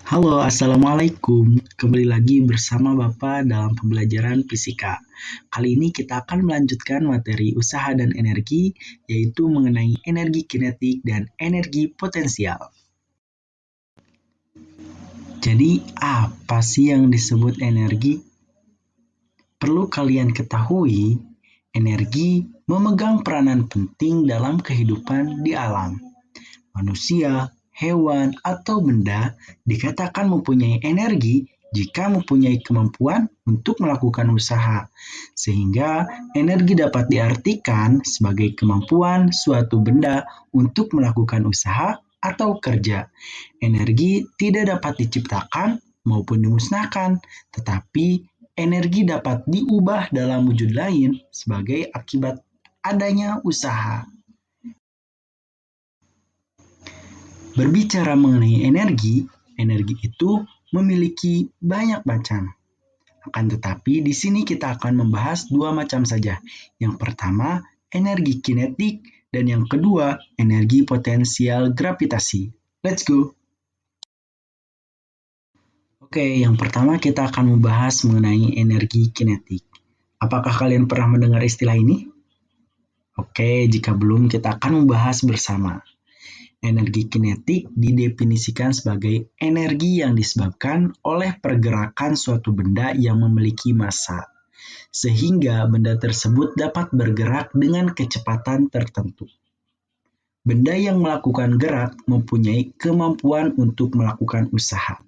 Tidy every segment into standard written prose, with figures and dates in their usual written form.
Halo, Assalamualaikum. Kembali lagi bersama Bapak dalam pembelajaran fisika. Kali ini kita akan melanjutkan materi usaha dan energi, yaitu mengenai energi kinetik dan energi potensial. Jadi, apa sih yang disebut energi? Perlu kalian ketahui, energi memegang peranan penting dalam kehidupan di alam. Manusia, hewan, atau benda dikatakan mempunyai energi jika mempunyai kemampuan untuk melakukan usaha, sehingga energi dapat diartikan sebagai kemampuan suatu benda untuk melakukan usaha atau kerja. Energi tidak dapat diciptakan maupun dimusnahkan, tetapi energi dapat diubah dalam wujud lain sebagai akibat adanya usaha. Berbicara mengenai energi, energi itu memiliki banyak macam. Akan tetapi di sini kita akan membahas dua macam saja. Yang pertama, energi kinetik, dan yang kedua, energi potensial gravitasi. Let's go! Oke, yang pertama kita akan membahas mengenai energi kinetik. Apakah kalian pernah mendengar istilah ini? Oke, jika belum, kita akan membahas bersama. Energi kinetik didefinisikan sebagai energi yang disebabkan oleh pergerakan suatu benda yang memiliki massa, sehingga benda tersebut dapat bergerak dengan kecepatan tertentu. Benda yang melakukan gerak mempunyai kemampuan untuk melakukan usaha.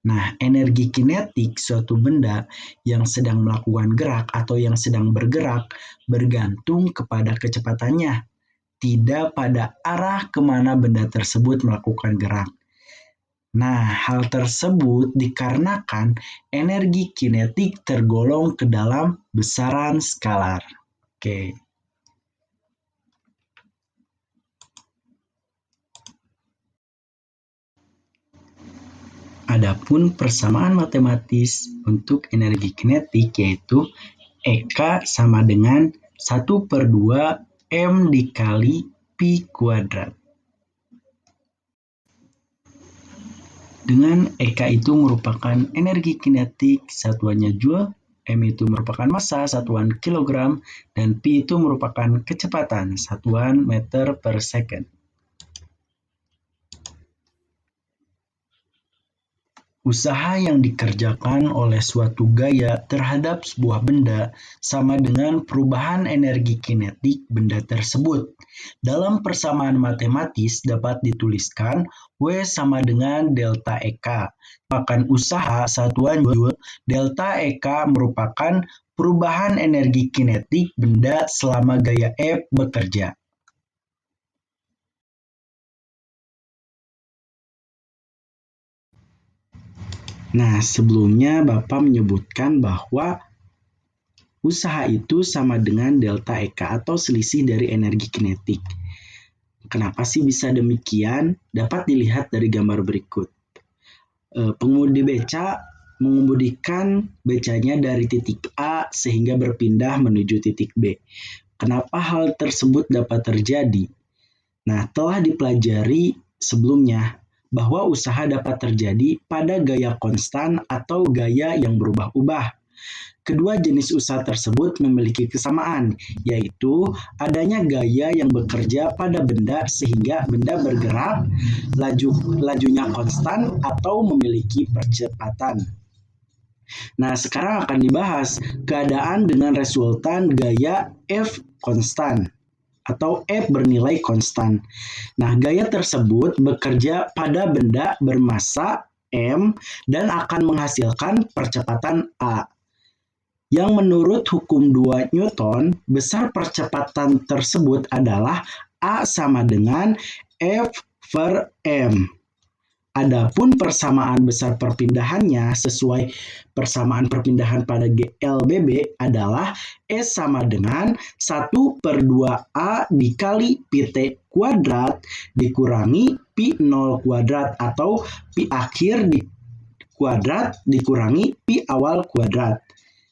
Nah, energi kinetik suatu benda yang sedang melakukan gerak atau yang sedang bergerak bergantung kepada kecepatannya, tidak pada arah kemana benda tersebut melakukan gerak. Nah, hal tersebut dikarenakan energi kinetik tergolong ke dalam besaran skalar. Oke. Adapun persamaan matematis untuk energi kinetik yaitu EK sama dengan 1/2 M dikali Pi kuadrat. Dengan EK itu merupakan energi kinetik, satuannya Joule, M itu merupakan massa, satuan kilogram, dan Pi itu merupakan kecepatan, satuan meter per second. Usaha yang dikerjakan oleh suatu gaya terhadap sebuah benda sama dengan perubahan energi kinetik benda tersebut. Dalam persamaan matematis dapat dituliskan W sama dengan delta EK. Merupakan usaha satuan Joule, delta EK merupakan perubahan energi kinetik benda selama gaya F bekerja. Nah, sebelumnya Bapak menyebutkan bahwa usaha itu sama dengan delta EK atau selisih dari energi kinetik. Kenapa sih bisa demikian? Dapat dilihat dari gambar berikut. Pengemudi beca mengemudikan becanya dari titik A sehingga berpindah menuju titik B. Kenapa hal tersebut dapat terjadi? Nah, telah dipelajari sebelumnya bahwa usaha dapat terjadi pada gaya konstan atau gaya yang berubah-ubah. Kedua jenis usaha tersebut memiliki kesamaan, yaitu adanya gaya yang bekerja pada benda sehingga benda bergerak, lajunya konstan atau memiliki percepatan. Nah, sekarang akan dibahas keadaan dengan resultan gaya F konstan atau F bernilai konstan. Nah, gaya tersebut bekerja pada benda bermassa M dan akan menghasilkan percepatan A. Yang menurut hukum 2 Newton, besar percepatan tersebut adalah A sama dengan F per M. Adapun persamaan besar perpindahannya sesuai persamaan perpindahan pada GLBB adalah S sama dengan 1/2A dikali Pi T kuadrat dikurangi Pi 0 kuadrat atau Pi akhir kuadrat dikurangi Pi awal kuadrat.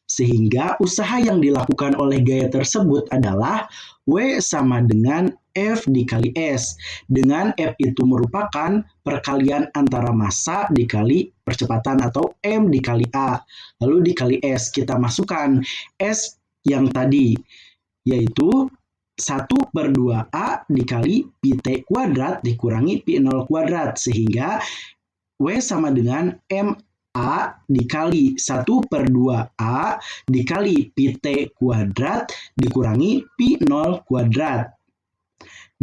Sehingga usaha yang dilakukan oleh gaya tersebut adalah W sama dengan F dikali S. Dengan F itu merupakan perkalian antara massa dikali percepatan atau M dikali A. Lalu dikali S. Kita masukkan S yang tadi, yaitu 1/2A dikali Pi T kuadrat dikurangi Pi 0 kuadrat. Sehingga W sama dengan MA dikali 1/2A dikali Pi T kuadrat dikurangi Pi 0 kuadrat.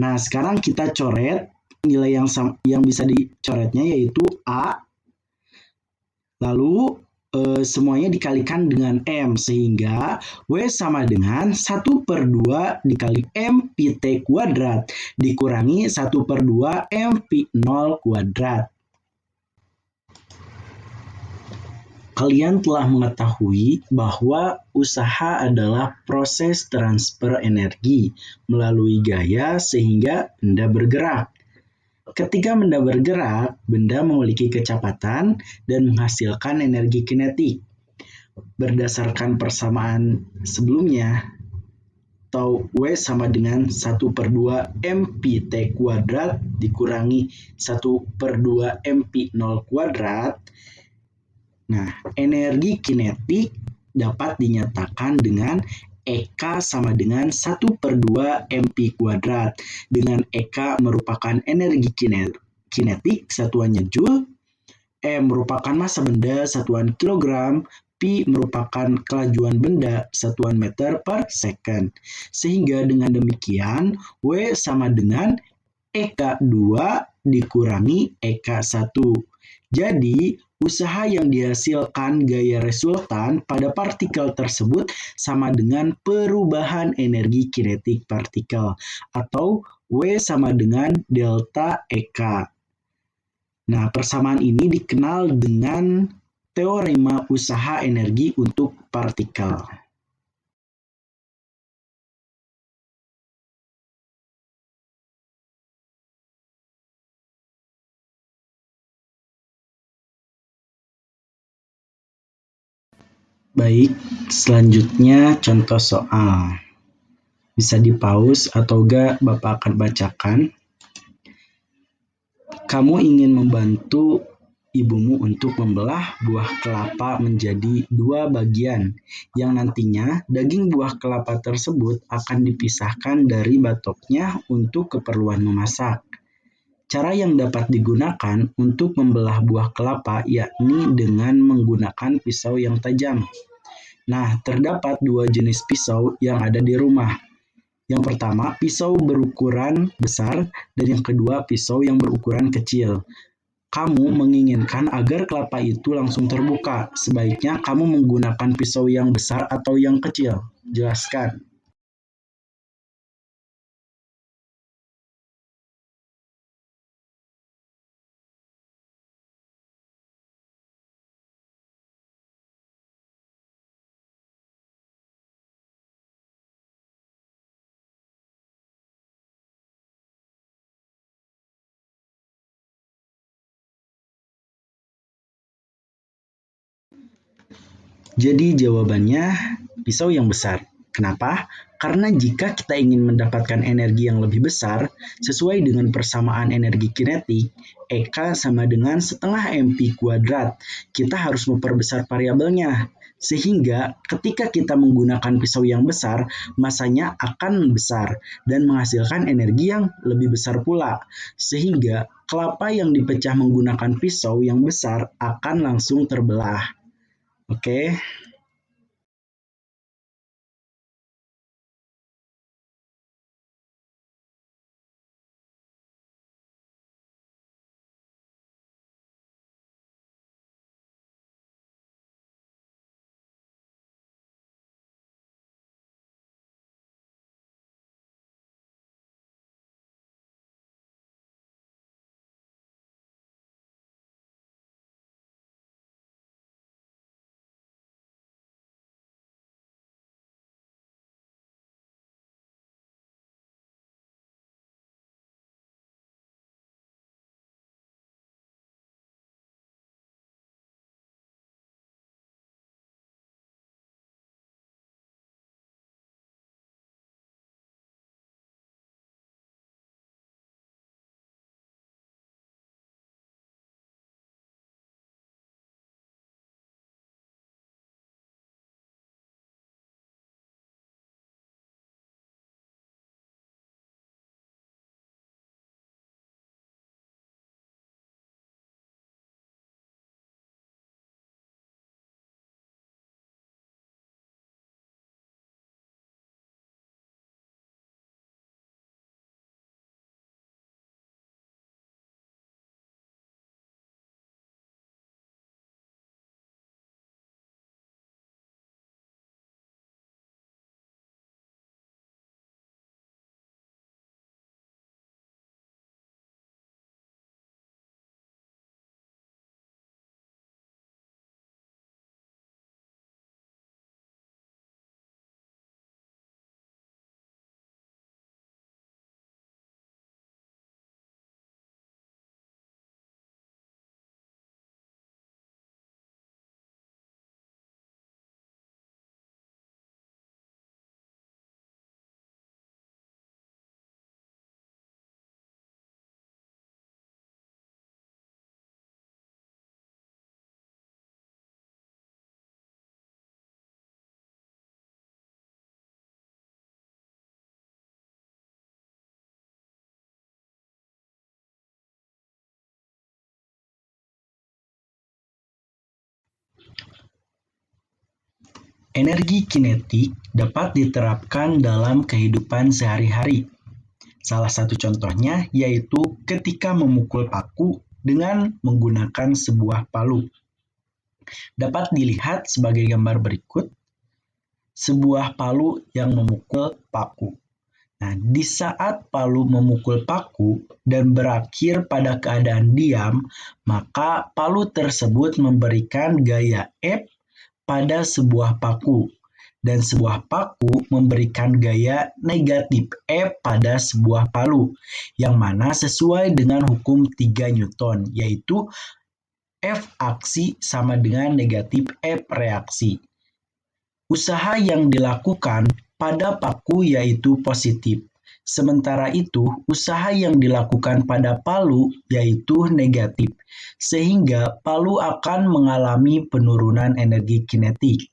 Nah, sekarang kita coret nilai yang bisa dicoretnya yaitu A. Lalu semuanya dikalikan dengan M, sehingga W sama dengan 1/2 dikali M Pi T kuadrat dikurangi 1/2 M Pi 0 kuadrat. Kalian telah mengetahui bahwa usaha adalah proses transfer energi melalui gaya sehingga benda bergerak. Ketika benda bergerak, benda memiliki kecepatan dan menghasilkan energi kinetik. Berdasarkan persamaan sebelumnya, atau W sama dengan 1/2 M Pi T kuadrat dikurangi 1/2 M Pi 0 kuadrat. Nah, energi kinetik dapat dinyatakan dengan EK sama dengan 1/2 MP kuadrat. Dengan EK merupakan energi kinetik, satuannya Joule, M merupakan massa benda, satuan kilogram, Pi merupakan kelajuan benda, satuan meter per second. Sehingga dengan demikian, W sama dengan EK2 dikurangi EK1. Jadi, usaha yang dihasilkan gaya resultan pada partikel tersebut sama dengan perubahan energi kinetik partikel, atau W sama dengan delta EK. Nah, persamaan ini dikenal dengan teorema usaha energi untuk partikel. Baik, selanjutnya contoh soal. Bisa di-pause atau enggak Bapak akan bacakan. Kamu ingin membantu ibumu untuk membelah buah kelapa menjadi 2 bagian, yang nantinya daging buah kelapa tersebut akan dipisahkan dari batoknya untuk keperluan memasak. Cara yang dapat digunakan untuk membelah buah kelapa yakni dengan menggunakan pisau yang tajam. Nah, terdapat 2 jenis pisau yang ada di rumah. Yang pertama, pisau berukuran besar, dan yang kedua, pisau yang berukuran kecil. Kamu menginginkan agar kelapa itu langsung terbuka. Sebaiknya kamu menggunakan pisau yang besar atau yang kecil. Jelaskan. Jadi jawabannya pisau yang besar. Kenapa? Karena jika kita ingin mendapatkan energi yang lebih besar, sesuai dengan persamaan energi kinetik, EK sama dengan setengah MP kuadrat. Kita harus memperbesar variabelnya. Sehingga ketika kita menggunakan pisau yang besar, masanya akan besar dan menghasilkan energi yang lebih besar pula. Sehingga kelapa yang dipecah menggunakan pisau yang besar akan langsung terbelah. Oke. Energi kinetik dapat diterapkan dalam kehidupan sehari-hari. Salah satu contohnya yaitu ketika memukul paku dengan menggunakan sebuah palu. Dapat dilihat sebagai gambar berikut, sebuah palu yang memukul paku. Nah, di saat palu memukul paku dan berakhir pada keadaan diam, maka palu tersebut memberikan gaya F pada sebuah paku, dan sebuah paku memberikan gaya negatif E pada sebuah palu, yang mana sesuai dengan hukum 3 Newton, yaitu F aksi sama dengan negatif F reaksi. Usaha yang dilakukan pada paku yaitu positif, sementara itu usaha yang dilakukan pada palu yaitu negatif, sehingga palu akan mengalami penurunan energi kinetik.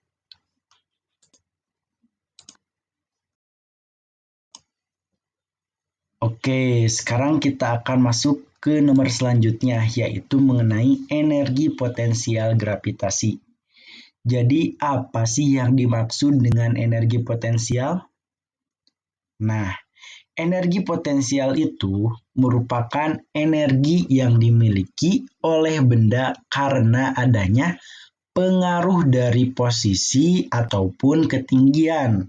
Oke, sekarang kita akan masuk ke nomor selanjutnya, yaitu mengenai energi potensial gravitasi. Jadi, apa sih yang dimaksud dengan energi potensial? Nah, energi potensial itu merupakan energi yang dimiliki oleh benda karena adanya pengaruh dari posisi ataupun ketinggian.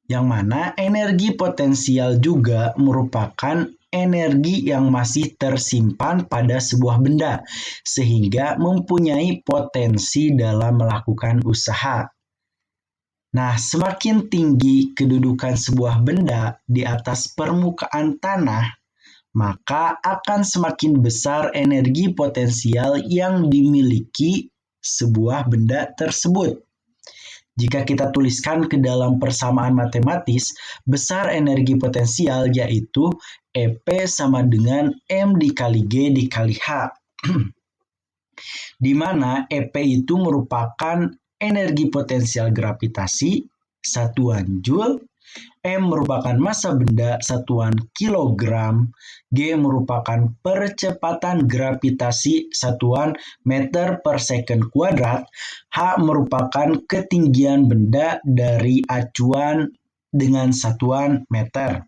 Yang mana energi potensial juga merupakan energi yang masih tersimpan pada sebuah benda, sehingga mempunyai potensi dalam melakukan usaha. Nah, semakin tinggi kedudukan sebuah benda di atas permukaan tanah, maka akan semakin besar energi potensial yang dimiliki sebuah benda tersebut. Jika kita tuliskan ke dalam persamaan matematis, besar energi potensial yaitu EP sama dengan M dikali G dikali H. Di mana EP itu merupakan energi potensial gravitasi, satuan Joule, M merupakan massa benda satuan kilogram, G merupakan percepatan gravitasi satuan meter per second kuadrat, H merupakan ketinggian benda dari acuan dengan satuan meter.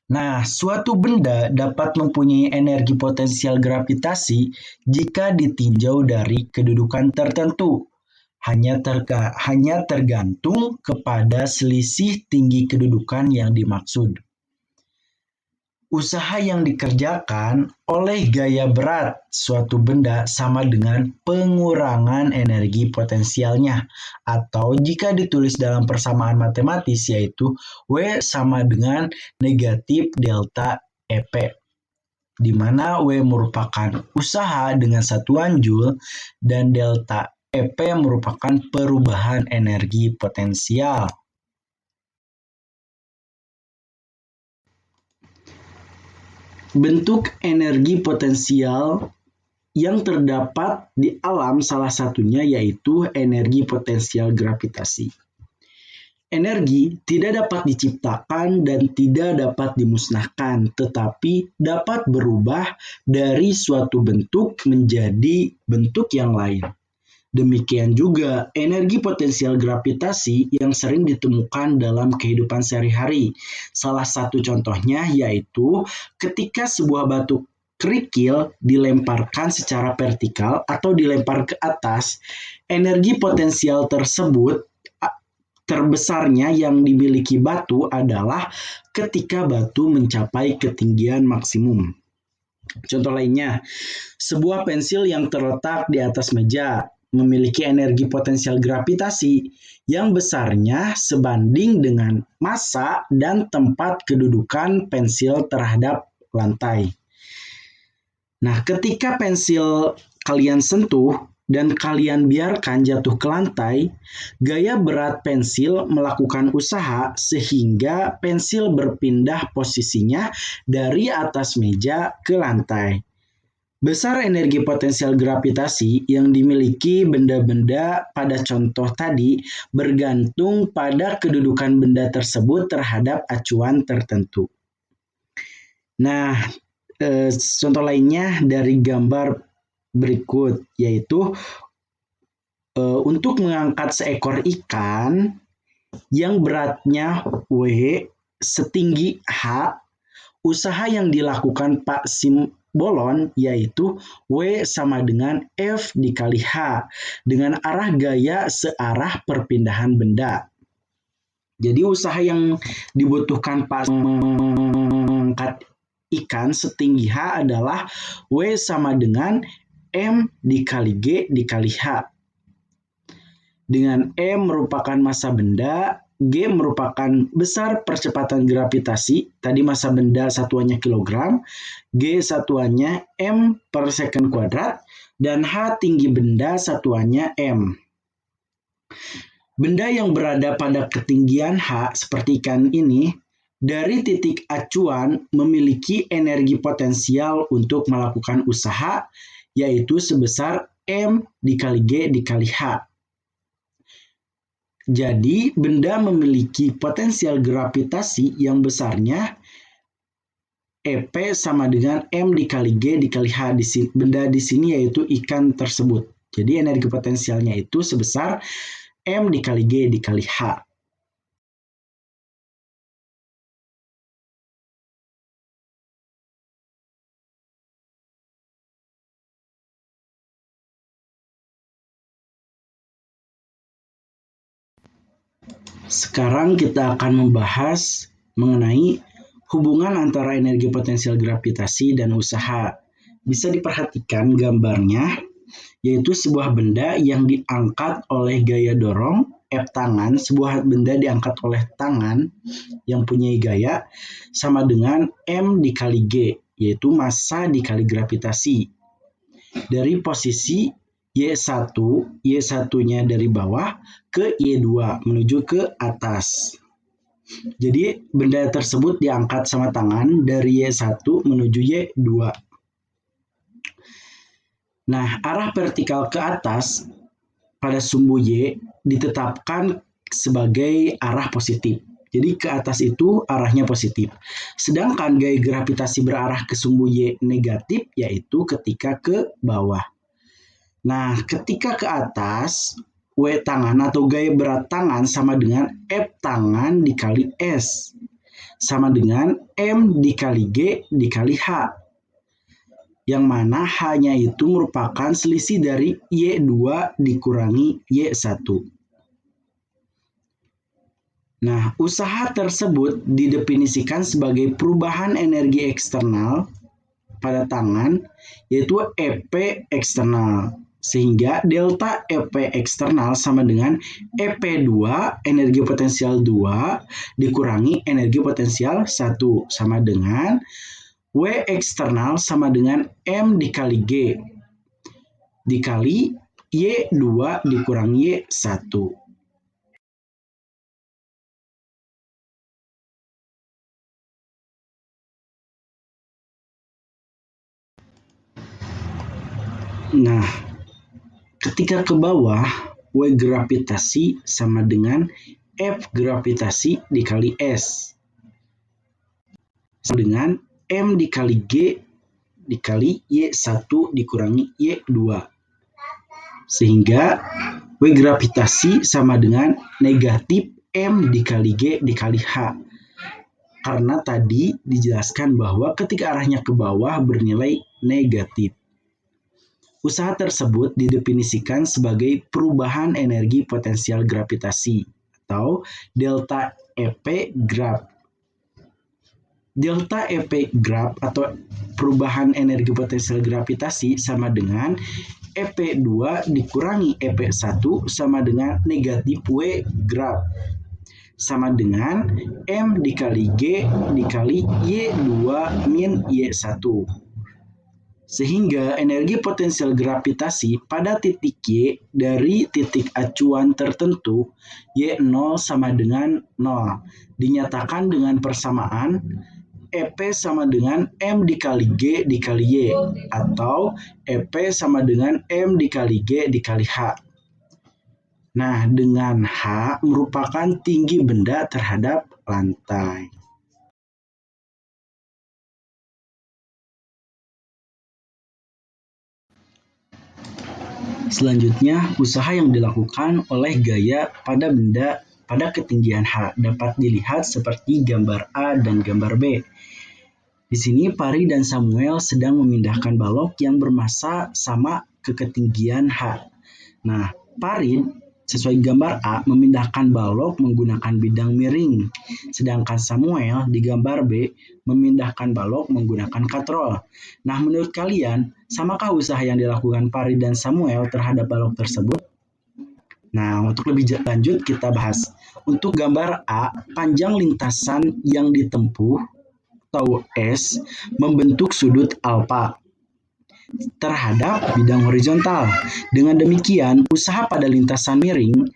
Nah, suatu benda dapat mempunyai energi potensial gravitasi jika ditinjau dari kedudukan tertentu. Hanya tergantung kepada selisih tinggi kedudukan yang dimaksud. Usaha yang dikerjakan oleh gaya berat suatu benda sama dengan pengurangan energi potensialnya, atau jika ditulis dalam persamaan matematis yaitu W sama dengan negatif delta EP, di mana W merupakan usaha dengan satuan Joule dan delta EP merupakan perubahan energi potensial. Bentuk energi potensial yang terdapat di alam salah satunya yaitu energi potensial gravitasi. Energi tidak dapat diciptakan dan tidak dapat dimusnahkan, tetapi dapat berubah dari suatu bentuk menjadi bentuk yang lain. Demikian juga energi potensial gravitasi yang sering ditemukan dalam kehidupan sehari-hari. Salah satu contohnya yaitu ketika sebuah batu kerikil dilemparkan secara vertikal atau dilempar ke atas, energi potensial tersebut terbesarnya yang dimiliki batu adalah ketika batu mencapai ketinggian maksimum. Contoh lainnya, sebuah pensil yang terletak di atas meja memiliki energi potensial gravitasi yang besarnya sebanding dengan massa dan tempat kedudukan pensil terhadap lantai. Nah, ketika pensil kalian sentuh dan kalian biarkan jatuh ke lantai, gaya berat pensil melakukan usaha sehingga pensil berpindah posisinya dari atas meja ke lantai. Besar energi potensial gravitasi yang dimiliki benda-benda pada contoh tadi bergantung pada kedudukan benda tersebut terhadap acuan tertentu. Nah, contoh lainnya dari gambar berikut, yaitu untuk mengangkat seekor ikan yang beratnya W setinggi H, usaha yang dilakukan Pak Simbolon yaitu W sama dengan F dikali H dengan arah gaya searah perpindahan benda. Jadi usaha yang dibutuhkan Pak mengangkat ikan setinggi H adalah W sama dengan M dikali G dikali H. Dengan M merupakan massa benda, G merupakan besar percepatan gravitasi, tadi massa benda satuannya kilogram, G satuannya M per second kuadrat, dan H tinggi benda satuannya M. Benda yang berada pada ketinggian H seperti ikan ini, dari titik acuan memiliki energi potensial untuk melakukan usaha, yaitu sebesar M dikali G dikali H. Jadi, benda memiliki potensial gravitasi yang besarnya EP sama dengan M dikali G dikali H. Benda di sini yaitu ikan tersebut. Jadi, energi potensialnya itu sebesar M dikali G dikali H. Sekarang kita akan membahas mengenai hubungan antara energi potensial gravitasi dan usaha. Bisa diperhatikan gambarnya, yaitu sebuah benda yang diangkat oleh gaya dorong F tangan, sebuah benda diangkat oleh tangan yang punya gaya sama dengan M dikali G, yaitu massa dikali gravitasi. Dari posisi Y1, Y1-nya dari bawah ke Y2 menuju ke atas. Jadi benda tersebut diangkat sama tangan dari Y1 menuju Y2. Nah, arah vertikal ke atas pada sumbu Y ditetapkan sebagai arah positif. Jadi ke atas itu arahnya positif. Sedangkan gaya gravitasi berarah ke sumbu Y negatif yaitu ketika ke bawah. Nah, ketika ke atas, W tangan atau gaya berat tangan sama dengan F tangan dikali S. Sama dengan M dikali G dikali H. Yang mana H-nya itu merupakan selisih dari Y2 dikurangi Y1. Nah, usaha tersebut didefinisikan sebagai perubahan energi eksternal pada tangan, yaitu EP eksternal. Sehingga delta EP eksternal sama dengan EP2 energi potensial 2 dikurangi energi potensial 1 sama dengan W eksternal sama dengan M dikali G dikali Y2 dikurangi Y1. Nah, ketika ke bawah, W gravitasi sama dengan F gravitasi dikali S. Sama dengan M dikali G dikali Y1 dikurangi Y2. Sehingga W gravitasi sama dengan negatif M dikali G dikali H. Karena tadi dijelaskan bahwa ketika arahnya ke bawah bernilai negatif. Usaha tersebut didefinisikan sebagai perubahan energi potensial gravitasi atau delta EP grav. Delta EP grav atau perubahan energi potensial gravitasi sama dengan EP2 dikurangi EP1 sama dengan negatif W grav sama dengan M dikali G dikali Y2 min Y1. Sehingga energi potensial gravitasi pada titik Y dari titik acuan tertentu Y0 sama dengan 0 dinyatakan dengan persamaan EP sama dengan M dikali G dikali Y atau EP sama dengan M dikali G dikali H. Nah, dengan H merupakan tinggi benda terhadap lantai. Selanjutnya, usaha yang dilakukan oleh gaya pada benda pada ketinggian H dapat dilihat seperti gambar A dan gambar B. Di sini Pari dan Samuel sedang memindahkan balok yang bermassa sama ke ketinggian H. Nah, Pari sesuai gambar A memindahkan balok menggunakan bidang miring, sedangkan Samuel di gambar B memindahkan balok menggunakan katrol. Nah, menurut kalian, samakah usaha yang dilakukan Pari dan Samuel terhadap balok tersebut? Nah, untuk lebih lanjut kita bahas. Untuk gambar A, panjang lintasan yang ditempuh atau S membentuk sudut alfa terhadap bidang horizontal. Dengan demikian, usaha pada lintasan miring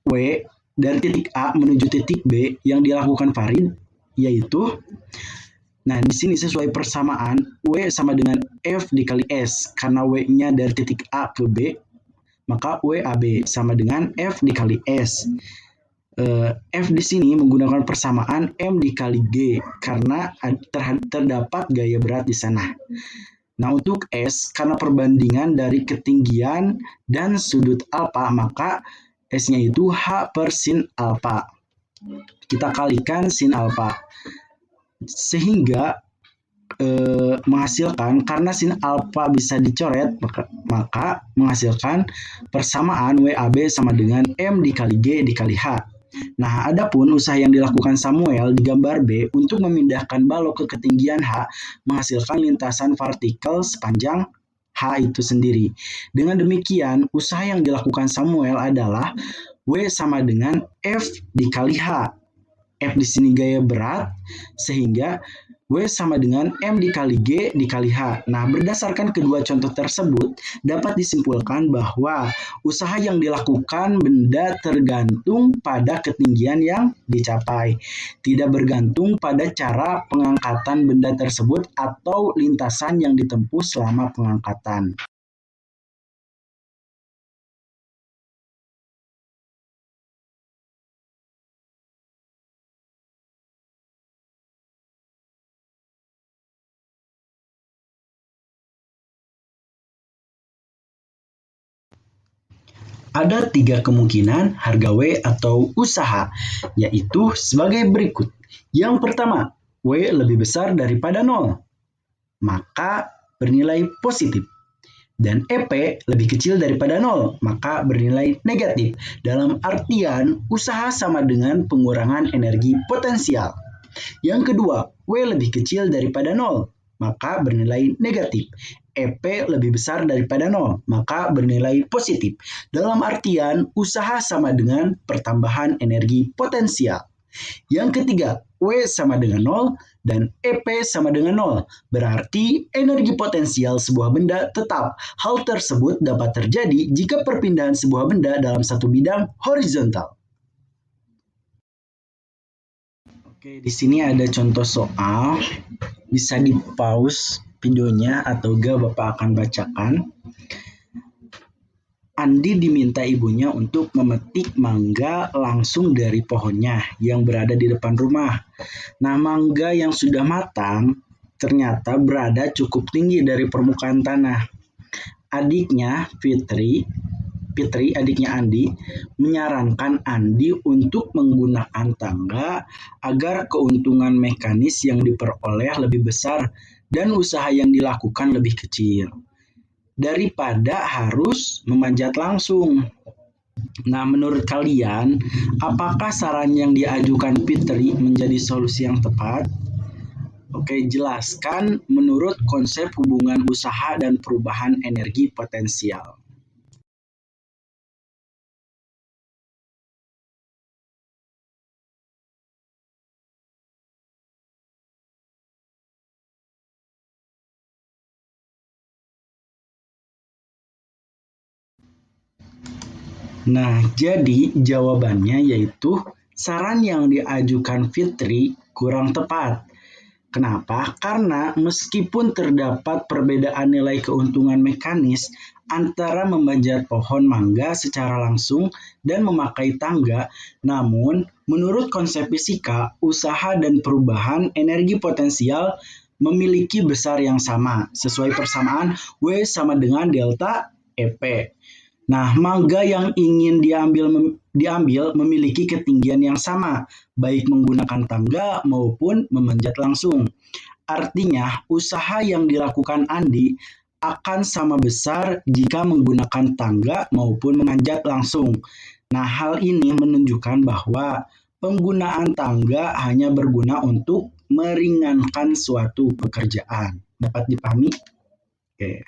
W dari titik A menuju titik B yang dilakukan Farid yaitu, nah di sini sesuai persamaan W sama dengan F dikali S, karena W-nya dari titik A ke B, maka WAB sama dengan F dikali S. F di sini menggunakan persamaan M dikali G karena terdapat gaya berat di sana. Nah, untuk S, karena perbandingan dari ketinggian dan sudut alfa, maka S-nya itu H per sin alfa. Kita kalikan sin alfa. Sehingga menghasilkan, karena sin alfa bisa dicoret, maka menghasilkan persamaan WAB sama dengan M dikali G dikali H. Nah, adapun usaha yang dilakukan Samuel di gambar B untuk memindahkan balok ke ketinggian H menghasilkan lintasan vertikal sepanjang H itu sendiri. Dengan demikian, usaha yang dilakukan Samuel adalah W sama dengan F dikali H. F di sini gaya berat, sehingga W sama dengan M dikali G dikali H. Nah, berdasarkan kedua contoh tersebut, dapat disimpulkan bahwa usaha yang dilakukan benda tergantung pada ketinggian yang dicapai, tidak bergantung pada cara pengangkatan benda tersebut atau lintasan yang ditempuh selama pengangkatan. Ada 3 kemungkinan harga W atau usaha, yaitu sebagai berikut. Yang pertama, W lebih besar daripada 0, maka bernilai positif. Dan EP lebih kecil daripada 0, maka bernilai negatif. Dalam artian, usaha sama dengan pengurangan energi potensial. Yang kedua, W lebih kecil daripada 0, maka bernilai negatif. EP lebih besar daripada 0, maka bernilai positif. Dalam artian, usaha sama dengan pertambahan energi potensial. Yang ketiga, W sama dengan 0 dan EP sama dengan 0. Berarti energi potensial sebuah benda tetap. Hal tersebut dapat terjadi jika perpindahan sebuah benda dalam satu bidang horizontal. Oke, di sini ada contoh soal. Bisa di-pause videonya atau enggak Bapak akan bacakan. Andi diminta ibunya untuk memetik mangga langsung dari pohonnya yang berada di depan rumah. Nah, mangga yang sudah matang ternyata berada cukup tinggi dari permukaan tanah. Adiknya, Fitri, adiknya Andi, menyarankan Andi untuk menggunakan tangga agar keuntungan mekanis yang diperoleh lebih besar dan usaha yang dilakukan lebih kecil daripada harus memanjat langsung. Nah, menurut kalian, apakah saran yang diajukan Fitri menjadi solusi yang tepat? Oke, jelaskan menurut konsep hubungan usaha dan perubahan energi potensial. Nah, jadi jawabannya yaitu saran yang diajukan Fitri kurang tepat. Kenapa? Karena meskipun terdapat perbedaan nilai keuntungan mekanis antara memanjat pohon mangga secara langsung dan memakai tangga, namun menurut konsep fisika, usaha dan perubahan energi potensial memiliki besar yang sama, sesuai persamaan W sama dengan delta EP. Nah, mangga yang ingin diambil memiliki ketinggian yang sama, baik menggunakan tangga maupun memanjat langsung. Artinya, usaha yang dilakukan Andi akan sama besar jika menggunakan tangga maupun memanjat langsung. Nah, hal ini menunjukkan bahwa penggunaan tangga hanya berguna untuk meringankan suatu pekerjaan. Dapat dipahami? Oke.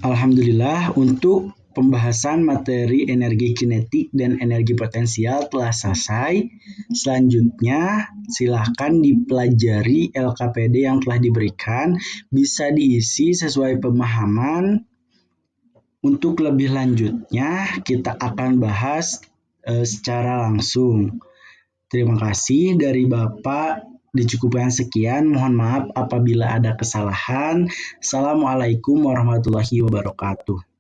Alhamdulillah, untuk pembahasan materi energi kinetik dan energi potensial telah selesai. Selanjutnya, silakan dipelajari LKPD yang telah diberikan, bisa diisi sesuai pemahaman. Untuk lebih lanjutnya, kita akan bahas secara langsung. Terima kasih dari Bapak. Dicukupkan sekian. Mohon maaf apabila ada kesalahan. Assalamualaikum warahmatullahi wabarakatuh.